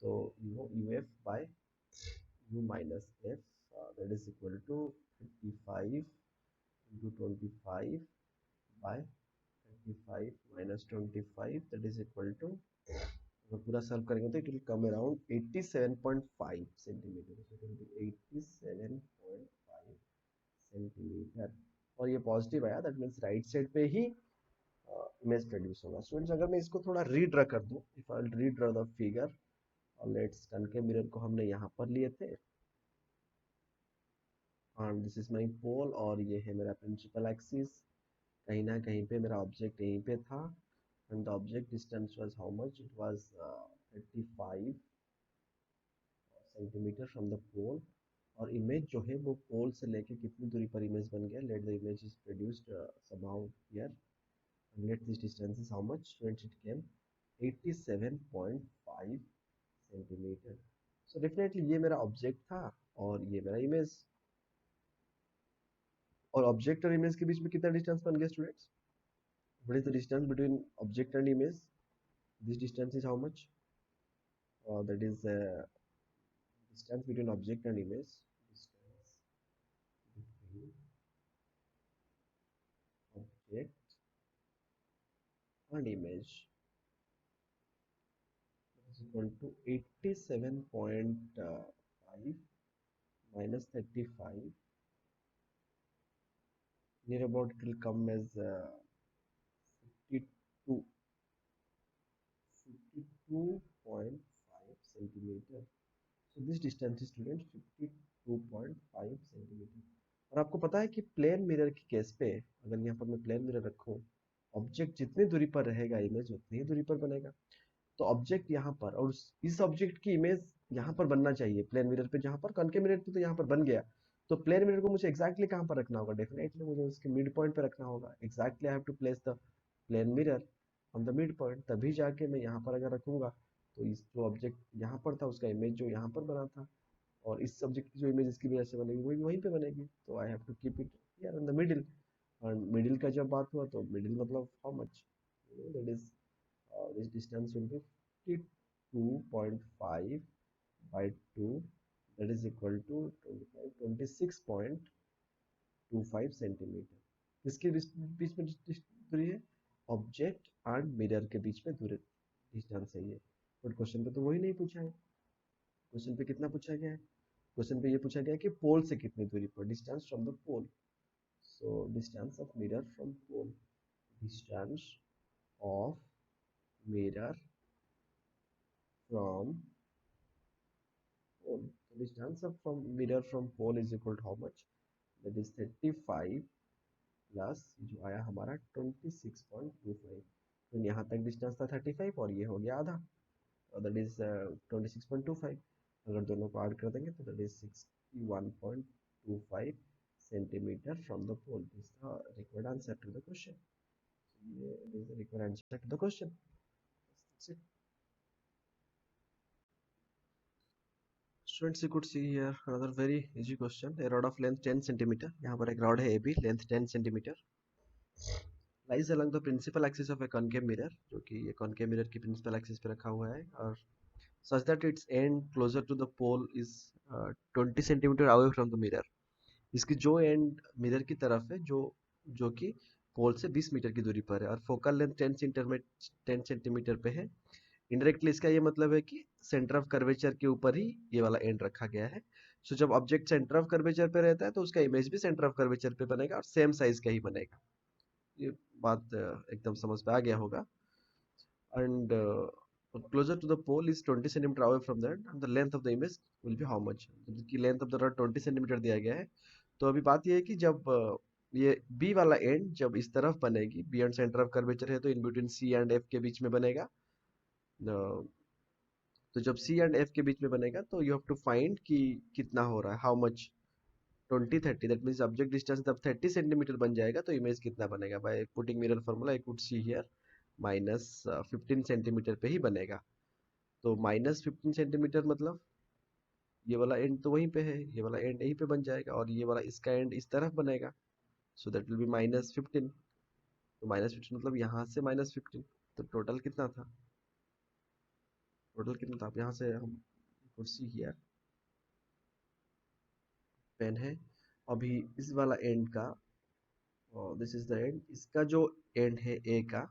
तो u f by u minus f, that is equal to 55 into 25 by 35 minus 25, that is equal to, अगर पूरा सॉल्व करेंगे तो it will come around 87.5 centimetre. 87.5 centimetre. और ये पॉजिटिव आया, दैट मीन्स राइट साइड पे ही इमेज प्रोड्यूस होगा. स्टूडेंट्स, अगर मैं इसको थोड़ा रीड्रा कर दूं, if I will redraw the figure, और लेट्स कनकेव मिरर को हमने यहाँ पर लिए थे and this is my pole और ये है मेरा प्रिंसिपल एक्सिस. कहीं ना कहीं पे मेरा ऑब्जेक्ट यहीं पे था and the object distance was how much? It was 35 centimetre from the pole. और इमेज जो है वो पोल से लेके कितनी दूरी पर इमेज बन गया. Let the image is produced somehow here and let this distance is how much? Students, it came 87.5 centimetre. So definitely ये मेरा ऑब्जेक्ट था और ये मेरा इमेज. और ऑब्जेक्ट और इमेज के बीच में कितना डिस्टेंस बन गया students? What is the distance between object and image? This distance is how much? That is distance between object and image. Distance between object and image is equal to 87.5 minus 35. Near about it will come as 52. 52.5 centimeter. So this distance is, students, 52.5 centimeter. और आपको पता है कि plane mirror के case पे, अगर यहाँ पर मैं प्लेन मिरर रखूँ, ऑब्जेक्ट जितनी दूरी पर रहेगा इमेज उतनी ही दूरी पर बनेगा। तो ऑब्जेक्ट यहाँ पर, और इस ऑब्जेक्ट की इमेज यहाँ पर बनना चाहिए प्लेन मिरर पे, जहाँ पर कॉनकेव मिरर पे तो यहाँ पर बन गया। तो प्लेन मिरर को मुझे एग्जैक्टली कहाँ पर रखना होगा? डेफिनेटली मुझे उसके मिड पॉइंट पे रखना होगा। Exactly I have to place the plane mirror on the mid point, तभी जाके मैं यहाँ पर अगर रखूंगा तो इस जो ऑब्जेक्ट यहाँ पर था उसका इमेज जो यहाँ पर बना था, और इस सब्जेक्ट की जो इमेज इसकी वजह से बनेगी वही वहीं पे बनेगी। तो I have to keep it here in the middle. और मिडिल का जब बात हुआ तो मिडिल मतलब how much, that is this distance will be 52.5 by 2, that is equal to 26.25 centimetre. किसके बीच में दूरी है? ऑब्जेक्ट एंड मिरर के बीच में दूरी, डिस्टेंस है ये। बट क्वेश्चन पे तो वही नहीं पूछा है। क्वेश्चन पे कितना पूछा गया है? क्वेश्चन पे ये पूछा गया है कि पोल से कितनी दूरी पर, distance from the pole. So distance of mirror from pole, distance of mirror from pole. So distance of from mirror from pole is equal to how much? That is 35 plus जो आया हमारा 26.25। तो यहाँ तक डिस्टेंस था 35 और ये हो गया आधा, और दैट इज 26.25। अगर दोनों को ऐड कर देंगे तो that is 61.25 centimetre from the pole. This the required answer to the question. ये is the required answer to the question. Students, you could see here another very easy question. A rod of length 10 centimeter, यहाँ पर एक rod है AB, length 10 centimeter, lies along the principal axis of a concave mirror, जो कि ये concave mirror की principal axis पे रखा हुआ है, और such that its end closer to the pole is 20 centimeter away from the mirror. इसकी जो end mirror की तरफ है, जो कि पोल से 20 मीटर की दूरी पर है, और फोकल लेंथ 10 सेंटीमीटर पे है। इनडायरेक्टली इसका ये मतलब है कि सेंटर ऑफ कर्वेचर के ऊपर ही ये वाला एंड रखा गया है। सो जब ऑब्जेक्ट सेंटर ऑफ कर्वेचर पे रहता है तो उसका इमेज भी सेंटर ऑफ कर्वेचर पे बनेगा और सेम साइज का ही बनेगा। ये बात एकदम समझ में आ गया होगा। And closer to the pole is 20 centimeter away from that, and the length of the image will be how much? की length of the rod 20 centimetre दिया गया है। तो अभी बात ये है कि जब ये बी वाला एंड जब इस तरफ बनेगी, B and centre of curvature है तो in between C and F के बीच में बनेगा। तो जब सी एंड एफ के बीच में बनेगा तो यू हैव टू फाइंड कि कितना हो रहा है, how much, 20 30, that means object distance जब 30 सेंटीमीटर बन जाएगा तो इमेज कितना बनेगा? By putting mirror formula I could see here minus 15 centimetre पे ही बनेगा। तो माइनस 15 सेंटीमीटर मतलब ये वाला एंड तो वहीं पे है, ये वाला एंड यहीं पे बन जाएगा, और ये वाला इसका एंड इस तरफ बनेगा। So that will B -15। तो -15 मतलब यहाँ से -15, तो टोटल कितना था? टोटल कितना था? अब यहाँ से हम कुड सी हियर, पेन है अभी इस वाला एंड का, दिस इज द एंड, इसका जो एंड है ए का,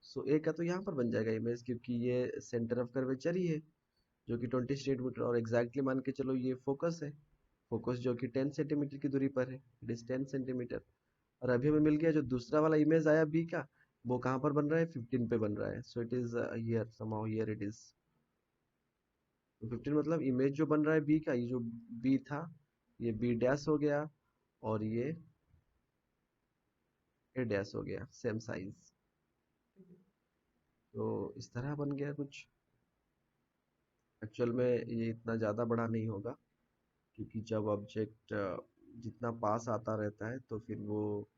सो ए का तो यहाँ पर बन जाएगा इमेज, क्योंकि ये सेंटर ऑफ कर्वेचर ही है जो कि 20 सेंटीमीटर, और एग्जैक्टली मान के चलो ये फोकस है, फोकस जो कि 10 सेंटीमीटर की दूरी पर है, इट इज 10 सेंटीमीटर। और अभी हमें मिल गया जो दूसरा वाला इमेज आया बी का, वो कहाँ पर बन रहा है? 15 पे बन रहा है। So it is here, somehow here it is. तो 15 मतलब इमेज जो बन रहा है बी का, ये जो बी था ये बी डैश हो गया, और ये ए डैश हो गया, सेम साइज। तो इस तरह बन गया कुछ। एक्चुअल में ये इतना ज़्यादा बड़ा नहीं होगा, क्योंकि जब ऑब्जेक्ट जितना पास आता रहता है तो फिर वो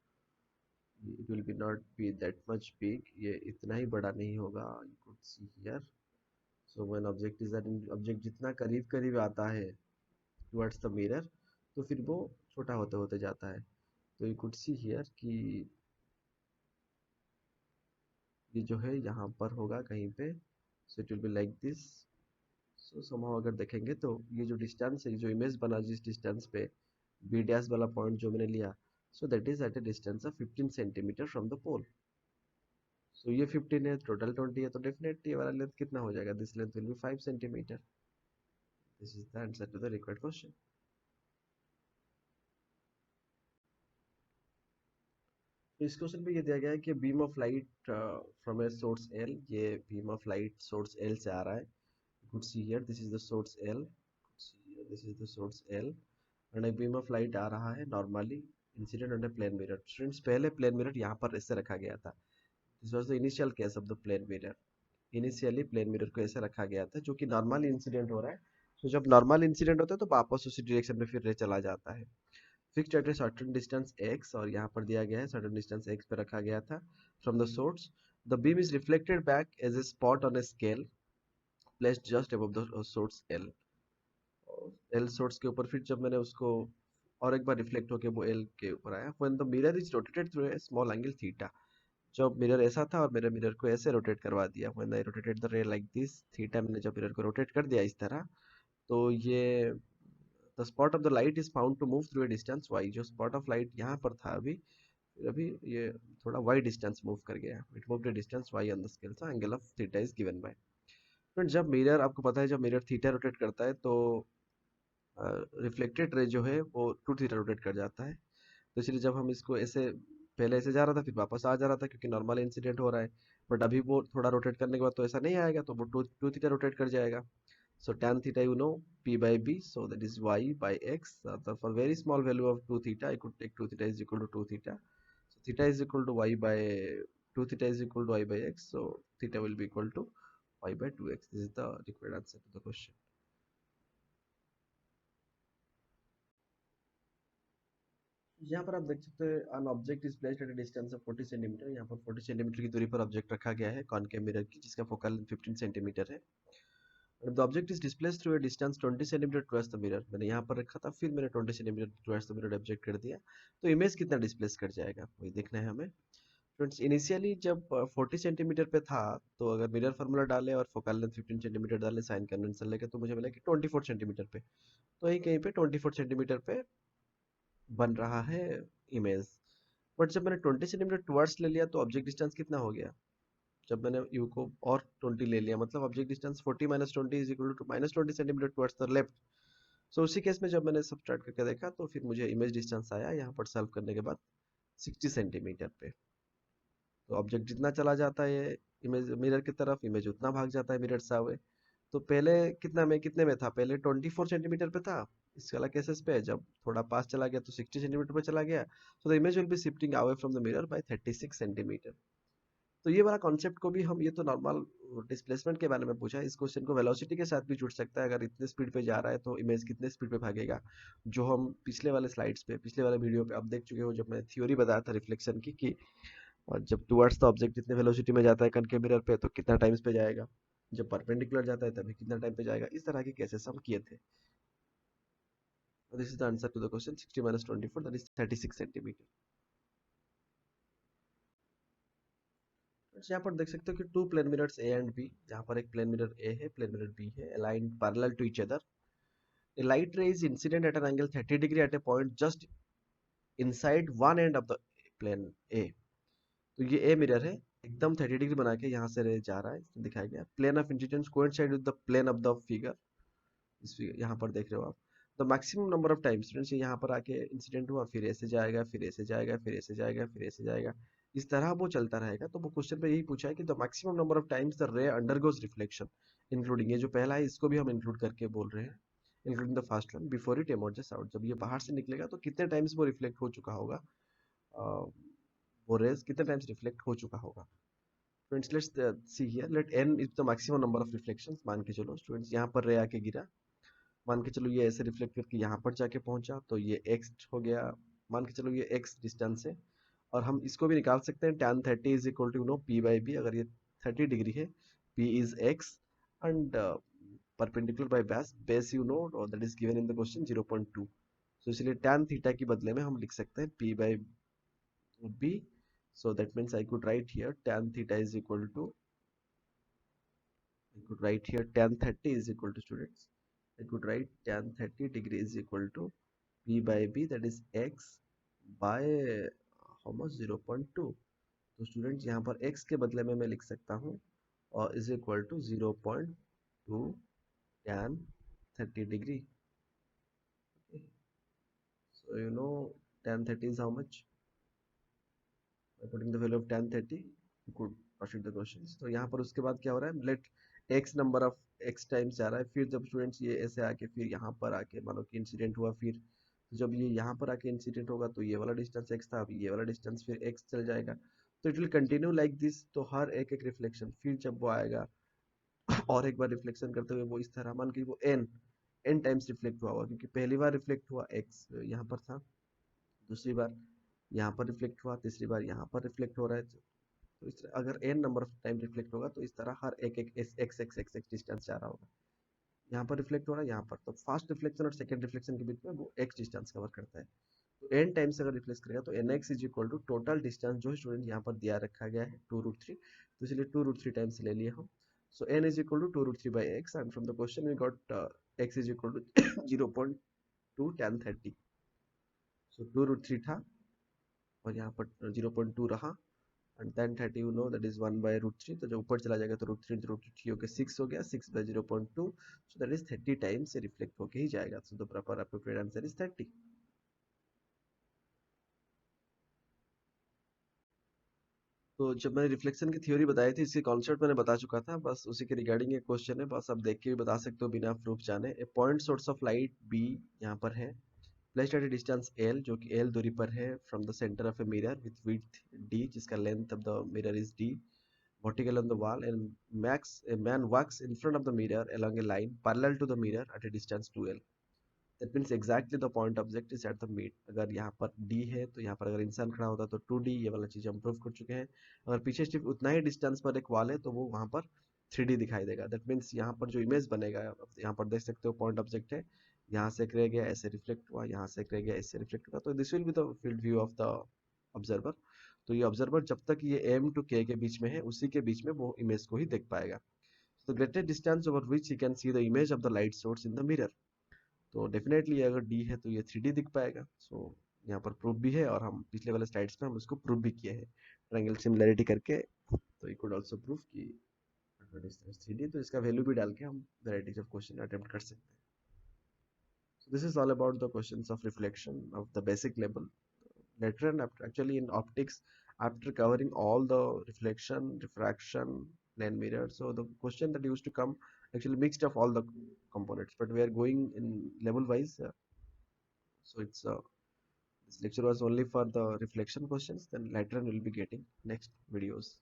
it will B not be that much big, ये इतना ही बड़ा नहीं होगा। You could see here, so when object is object जितना करीब करीब आता है टुवर्ड्स द मिरर तो फिर वो छोटा होते होते जाता है। तो यू कुड सी हियर कि ये जो है यहाँ पर होगा कहीं पे, so it will be like this. So somehow अगर देखेंगे तो ये जो डिस्टेंस है, जो इमेज बना जिस डिस्टेंस पे, बी डैश वाला पॉइंट जो मैंने लिया, so that is at a distance of 15 centimetre from the pole. So ये 15 है, टोटल 20 है, तो डेफिनेटली ये वाला लेंथ कितना हो जाएगा? This length will be 5 centimetre. This is the answer to the required question. तो इस क्वेश्चन पे ये दिया गया है कि beam of light from a source L, ये beam of light source L से आ रहा है। You could see here this is the source L, see here this is the source L, and a beam of light आ रहा है normally incident on a plane mirror. Students पहले plane mirror यहाँ पर ऐसे रखा गया था, this was the initial case of the plane mirror. Initially plane mirror को ऐसे रखा गया था जो कि नॉर्मल इंसिडेंट हो रहा है। तो जब नॉर्मल इंसिडेंट होता है तो वापस उसी डायरेक्शन में फिर रे चला जाता है। Fixed at a certain distance x, और यहाँ पर दिया गया है सर्टेन डिस्टेंस x पे रखा गया था from the source. The beam is reflected back as a spot on a scale placed just above the source l। L source के ऊपर फिर जब मैंने उसको और एक बार रिफ्लेक्ट होके वो एल के ऊपर आया, when the mirror is rotated through a small angle theta. जब मिरर ऐसा था और मेरे मिरर को ऐसे रोटेट करवा दिया, व्हेन आई रोटेटेड द रे लाइक दिस थीटा, मैंने जब मिरर को रोटेट कर दिया इस तरह, तो ये the spot of the light is found to move through a distance y। जो स्पॉट ऑफ लाइट यहाँ पर था अभी अभी ये थोड़ा y डिस्टेंस मूव कर गया, it moved A distance y on the scale, so angle of theta is given by. Friend जब मिरर, आपको पता है जब मिरर थीटा रोटेट करता है तो रिफ्लेक्टेड रे जो है वो टू थीटा रोटेट कर जाता है। तो इसलिए जब हम इसको ऐसे, पहले ऐसे जा रहा था फिर वापस आ जा रहा था क्योंकि नॉर्मल इंसिडेंट हो रहा है, बट अभी वो थोड़ा रोटेट करने के बाद तो ऐसा नहीं आएगा, तो वो टू टू थीटा रोटेट कर जाएगा। सो tan theta you know p by b, so that is y by x. For very small value of 2 theta I could take 2 theta is equal to 2 theta, so theta is equal to y by 2 theta is equal to y by x, so theta will be equal to y by 2x. This is the required answer to the question. यहाँ पर आप देख सकते हैं an object is placed at a distance of 40 centimetre. यहाँ पर 40 centimetre की दूरी पर ऑब्जेक्ट रखा गया है कॉनकेव मिरर की, जिसका फोकल लेंथ 15 सेंटीमीटर है। The object is displaced through a distance 20 centimetre towards the mirror. मैंने यहाँ पर रखा था, फिर मैंने 20 centimetre towards the mirror object कर दिया, तो इमेज कितना डिस्प्लेस कर जाएगा वही देखना है हमें। फ्रेंड्स इनिशियली जब 40 सेंटीमीटर पे था, तो अगर मिरर फार्मूला डाले और फोकल लेंथ 15 सेंटीमीटर डाले साइन कन्वेंशन लेके, तो मुझे मिला कि 24 सेंटीमीटर पे, तो यही कहीं पे 24 सेंटीमीटर पे बन रहा है इमेज। बट जब मैंने 20 सेंटीमीटर टुवर्ड्स ले लिया तो ऑब्जेक्ट डिस्टेंस कितना हो गया, जब मैंने यू को और 20 ले लिया, मतलब object distance 40 minus 20 is equal to minus 20 centimetre towards the left. So उसी केस में जब मैंने सब्ट्रैक्ट करके देखा तो फिर मुझे इमेज डिस्टेंस आया यहाँ पर सॉल्व करने के बाद 60 सेंटीमीटर पे। तो ऑब्जेक्ट जितना चला जाता है इमेज मिरर की तरफ, इमेज उतना भाग जाता है मिरर से अवे। तो पहले कितने में था, पहले 24 सेंटीमीटर पे था इस वाला केसेस पे, जब थोड़ा पास चला गया तो 60 सेंटीमीटर पे चला गया, so the image will be shifting away from the mirror by 36 centimetre. तो ये वाला कॉन्सेप्ट को भी हम, ये तो नॉर्मल डिस्प्लेसमेंट के बारे में पूछा है, इस क्वेश्चन को वेलोसिटी के साथ भी जुड़ सकता है। अगर इतने स्पीड पे जा रहा है तो इमेज कितने स्पीड पे भागेगा, जो हम पिछले वाले स्लाइड्स पे, पिछले वाले वीडियो पे आप देख चुके हो, जब मैं थ्योरी बताया था रिफ्लेक्शन की कि और जब टुवर्ड्स द ऑब्जेक्ट जितने वेलोसिटी में जाता है कनकेव मिरर पे तो कितना टाइम्स पे जाएगा, जब परपेंडिकुलर जाता है तभी कितना टाइम पे जाएगा, इस तरह के केसेस हम किए थे। This is the answer to the question 60 minus 24, दैट इज 36 सेंटीमीटर। यहाँ पर देख सकते हो कि two plane mirrors A and B, यहाँ पर एक प्लेन मिरर ए है, प्लेन मिरर बी है, aligned parallel to each other. A light ray is incident at an angle 30 degree at a point just inside one end of the plane A। तो ये a mirror है, एकदम 30 degree बना के यहाँ से रे जा रहा है, इसमें दिखाया गया plane of incidence coincide with the plane of the figure. इस फिगर यहाँ पर देख रहे हो आप, the maximum number of times students, यहाँ पर आके इंसिडेंट हुआ, फिर ऐसे जाएगा, फिर ऐसे जाएगा, फिर ऐसे जाएगा, फिर ऐसे जाएगा, इस तरह वो चलता रहेगा। तो वो क्वेश्चन पे यही पूछा है कि the maximum number of times the रे अंडरगोज रिफ्लेक्शन, इंक्लूडिंग ये जो पहला है इसको भी हम इंक्लूड करके बोल रहे हैं, including the first one before it emerges out. जब ये बाहर से निकलेगा तो कितने टाइम्स वो रिफ्लेक्ट हो चुका होगा, वो रेज कितने टाइम्स रिफ्लेक्ट हो चुका होगा। Friends let's see here, let n is the maximum number of reflections. मान के चलो स्टूडेंट्स यहाँ पर रे आके गिरा, मान के चलो ये ऐसे रिफ्लेक्ट करके यहाँ पर जाके पहुंचा, तो ये x हो गया, मान के चलो ये x डिस्टेंस है। और हम इसको भी निकाल सकते हैं tan 30 is equal to no p by B. अगर ये 30 डिग्री है, p is x and perpendicular by base, base you know that is given in the question 0.2। तो इसलिए tan थीटा के बदले में हम लिख सकते हैं p by b। So that means I could write here tan theta is equal to, I could write here tan 30 is equal to, students, I could write tan 30 degree is equal to p by b, that is x by how much 0.2। तो students यहाँ पर x के बदले में मैं लिख सकता हूँ और is equal to 0.2 tan 30 degree। So you know tan 30 is how much, by putting the value of tan 30 you could proceed the questions। तो यहाँ पर उसके बाद क्या हो रहा है, let x number of x times जा रहा है, फिर जब स्टूडेंट्स ये ऐसे आके फिर यहाँ पर आके मानो कि इंसिडेंट हुआ, फिर जब ये यहाँ पर आके इंसिडेंट होगा तो ये वाला डिस्टेंस x था, अब ये वाला डिस्टेंस फिर x चल जाएगा, तो it will continue like this. तो हर एक एक रिफ्लेक्शन फिर जब वो आएगा और एक बार रिफ्लेक्शन करते हुए वो इस तरह, मान के वो n टाइम्स रिफ्लेक्ट हुआ होगा, क्योंकि पहली बार रिफ्लेक्ट हुआ x यहाँ पर था, दूसरी बार यहाँ पर रिफ्लेक्ट हुआ, तीसरी बार यहाँ पर रिफ्लेक्ट हो रहा है। तो इस तरह अगर n number of time reflect होगा तो इस तरह हर एक एक x डिस्टेंस जा रहा होगा। यहाँ पर रिफ्लेक्ट हो रहा है, यहाँ पर, तो फास्ट रिफ्लेक्शन और सेकंड रिफ्लेक्शन के बीच में वो x डिस्टेंस कवर करता है। तो n टाइम्स अगर रिप्लेस करेगा तो nx is equal to total distance जो स्टूडेंट यहाँ पर दिया रखा गया है 2√3, तो इसलिए 2√3 टाइम्स ले लिया हम। So n is equal to 2√3 by x, and from the question we got x is equal to 0.2 tan 30। So 2√3 था और यहाँ पर 0.2 रहा, and tan 30 you know that is 1/√3, तो जब ऊपर चला जाएगा तो √3 होकर 6 हो गया, 6/0.2, सो दैट इज 30 टाइम्स रिफ्लेक्ट होके ही जाएगा। So the proper appropriate answer is 30। तो जब मैंने रिफ्लेक्शन की थ्योरी बताई थी, इसके कॉन्सेप्ट मैंने बता चुका था, बस उसी के रिगार्डिंग एक क्वेश्चन है, बस आप देख के भी बता सकते हो बिना प्रूफ जाने। A point source of light be यहाँ पर है, placed at a distance L, जो कि एल दूरी पर है from the centre of a mirror with width D, जिसका length of the mirror is D, vertical on the wall, and a man walks in front of the mirror along a line parallel to the mirror at a distance 2l। That means exactly the point object is at the mid. अगर यहाँ पर D है तो यहाँ पर अगर इंसान खड़ा होता तो 2d, ये वाला चीज हम प्रूव कर चुके हैं। अगर पीछे सिर्फ उतना ही डिस्टेंस पर एक वॉल है तो वो वहाँ पर 3d दिखाई देगा। दैट मीन्स यहाँ पर जो इमेज बनेगा, यहाँ पर देख सकते हो पॉइंट ऑब्जेक्ट है, यहाँ से एक रह गया ऐसे रिफ्लेक्ट हुआ, यहाँ से एक रह गया ऐसे रिफ्लेक्ट हुआ, तो this will be the field view of the observer. तो ये ऑब्जर्वर जब तक ये एम टू के के बीच में है उसी के बीच में वो इमेज को ही देख पाएगा। तो greatest distance over which he can see the image of the light source in the mirror. तो डेफिनेटली अगर डी है तो ये 3D दिख पाएगा। सो यहाँ पर प्रूफ भी है, और हम पिछले वाले स्लाइड्स में हम उसको प्रूफ भी किए हैं ट्रायंगल सिमिलैरिटी करके। तो यू कुड आल्सो प्रूफ कि डिस्टेंस 3D, तो इसका वैल्यू भी डाल के हम वैरायटीज ऑफ क्वेश्चन अटेम्प्ट कर सकते हैं। So this is all about the questions of reflection of the basic level. Later on, actually in optics, after covering all the reflection, diffraction, plane mirror, so the question that used to come actually mixed of all the components, but we are going in level wise. So it's this lecture was only for the reflection questions. Then later on we'll be getting next videos.